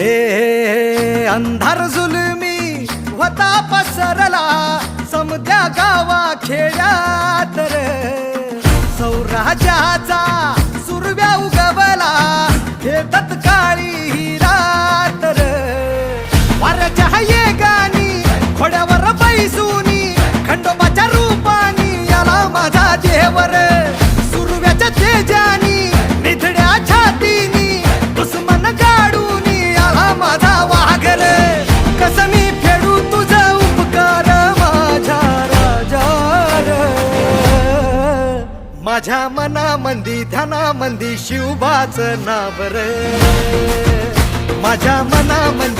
हे अंधार जुलमी होता पसरला समद्या गावा खेड्यात रे, सौराज्याचा सुरव्या उगवला हे तत्काळी ही रात रे. वाऱ्याच्या येगानी खोड्यावर बैसूनी खंडोबाच्या रूपानी आला माझा देवर, सुरव्याच्या तेजानी निधड्या छातीनी दुश्मन गाडूनी आला माझा वाघर. कसं मी फेडू तुझा उपकार माझ्या राजा रे. माझ्या मनामंदी ध्यानामंदी शिवबाचं नाव रे, माझ्या मनामंदी